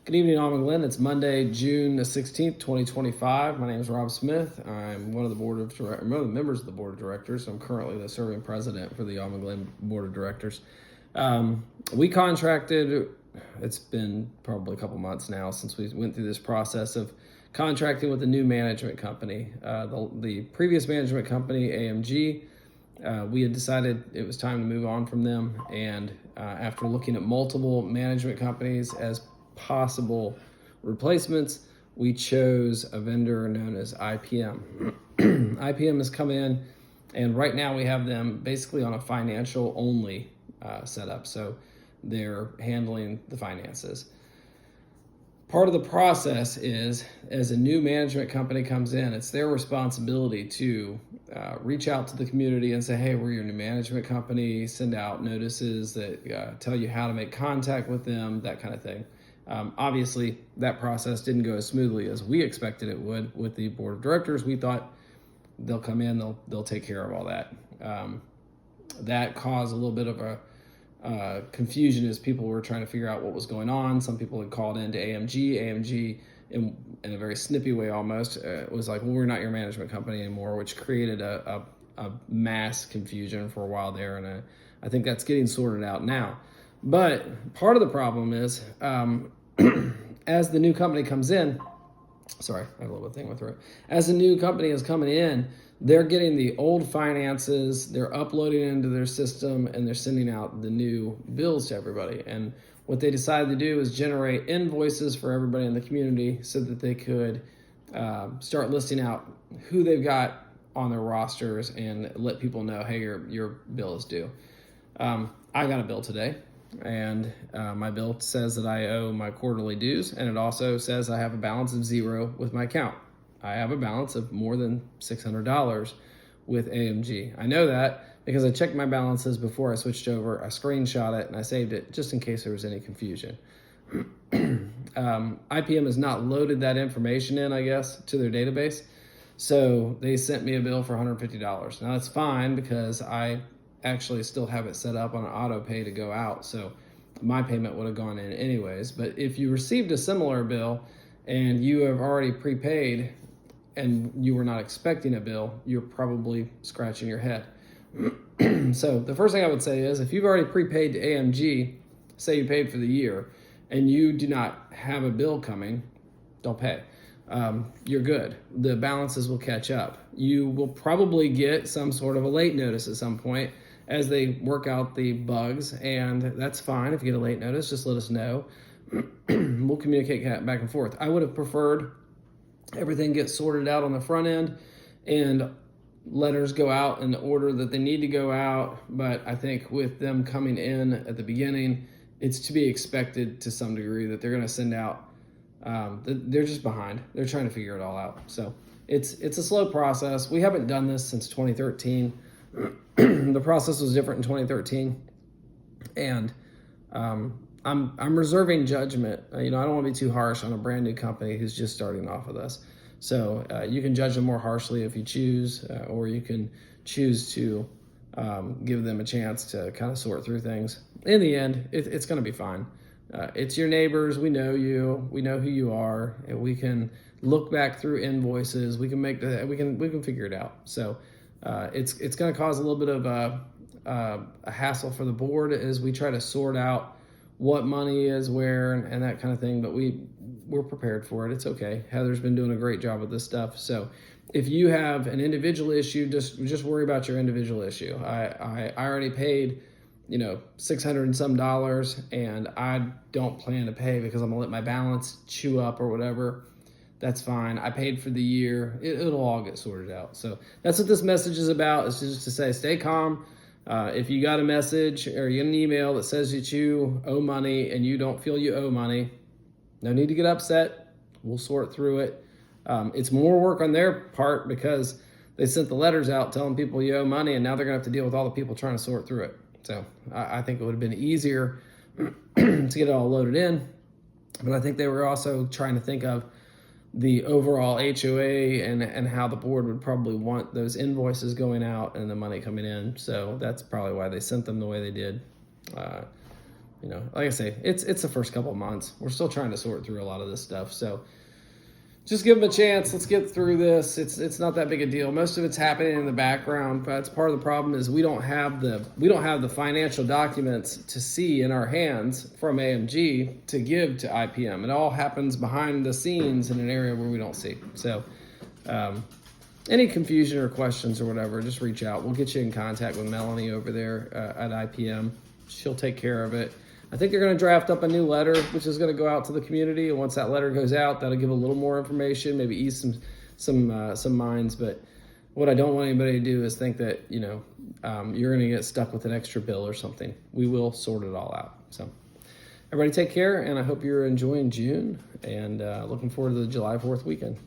Good evening, Alma Glen. It's Monday, June the 16th, 2025. My name is Rob Smith. I'm one of the members of the board of directors. I'm currently the serving president for the Alma Glen board of directors. We contracted, it's been probably a couple months now since we went through this process of contracting with a new management company. The previous management company, AMG, we had decided it was time to move on from them. And after looking at multiple management companies as possible replacements, we chose a vendor known as IPM. IPM has come in, and right now we have them basically on a financial only setup. So they're handling the finances. Part of the process is, as a new management company comes in, it's their responsibility to reach out to the community and say, hey, we're your new management company, send out notices that tell you how to make contact with them, that kind of thing. Obviously, that process didn't go as smoothly as we expected it would with the board of directors. We thought they'll come in, they'll take care of all that. That caused a little bit of a confusion as people were trying to figure out what was going on. Some people had called into AMG. AMG, in a very snippy way almost, was like, well, we're not your management company anymore, which created a mass confusion for a while there. And I think that's getting sorted out now. But part of the problem is, as the new company comes in, sorry, I have a little thing with it. As the new company is coming in, they're getting the old finances, they're uploading it into their system, and they're sending out the new bills to everybody. And what they decided to do is generate invoices for everybody in the community so that they could start listing out who they've got on their rosters and let people know, hey, your bill is due. I got a bill today. And my bill says that I owe my quarterly dues, and it also says I have a balance of zero with my account. I have a balance of more than $600 with AMG. I know that because I checked my balances before I switched over. I screenshot it and I saved it just in case there was any confusion. IPM has not loaded that information in, I guess, to their database. So they sent me a bill for $150. Now that's fine because I actually still have it set up on an auto pay to go out, so my payment would have gone in anyways. But if you received a similar bill and you have already prepaid and you were not expecting a bill, you're probably scratching your head. So the first thing I would say is, if you've already prepaid to AMG, say you paid for the year, and you do not have a bill coming, don't pay. You're good. The balances will catch up. You will probably get some sort of a late notice at some point as they work out the bugs, and that's fine. If you get a late notice, just let us know. We'll communicate back and forth. I would have preferred everything gets sorted out on the front end and letters go out in the order that they need to go out, but I think with them coming in at the beginning, it's to be expected to some degree that they're going to send out. They're just behind. They're trying to figure it all out. So it's a slow process. We haven't done this since 2013. The process was different in 2013, and I'm reserving judgment. I don't want to be too harsh on a brand new company who's just starting off with us. So you can judge them more harshly if you choose, or you can choose to give them a chance to kind of sort through things. In the end, it's going to be fine. It's your neighbors. We know you. We know who you are, and we can look back through invoices. We can we can figure it out. So it's going to cause a little bit of a hassle for the board as we try to sort out what money is where and that kind of thing. But we're prepared for it. It's okay. Heather's been doing a great job with this stuff. So if you have an individual issue, just worry about your individual issue. I already paid $600 and some, and I don't plan to pay because I'm gonna let my balance chew up or whatever. That's fine. I paid for the year. It'll all get sorted out. So that's what this message is about. It's just to say, stay calm. If you got a message or you get an email that says that you owe money and you don't feel you owe money, no need to get upset. We'll sort through it. It's more work on their part because they sent the letters out telling people you owe money, and now they're gonna have to deal with all the people trying to sort through it. So I think it would have been easier to get it all loaded in, but I think they were also trying to think of the overall HOA and how the board would probably want those invoices going out and the money coming in. So that's probably why they sent them the way they did. like I say, it's the first couple of months. We're still trying to sort through a lot of this stuff. So just give them a chance. Let's get through this. It's not that big a deal. Most of it's happening in the background, but that's part of the problem is we don't have the financial documents to see in our hands from AMG to give to IPM. It all happens behind the scenes in an area where we don't see. So any confusion or questions or whatever, just reach out. We'll get you in contact with Melanie over there at IPM. She'll take care of it. I think they're going to draft up a new letter, which is going to go out to the community. And once that letter goes out, that'll give a little more information, maybe ease some minds. But what I don't want anybody to do is think that, you're going to get stuck with an extra bill or something. We will sort it all out. So everybody take care, and I hope you're enjoying June and looking forward to the July 4th weekend.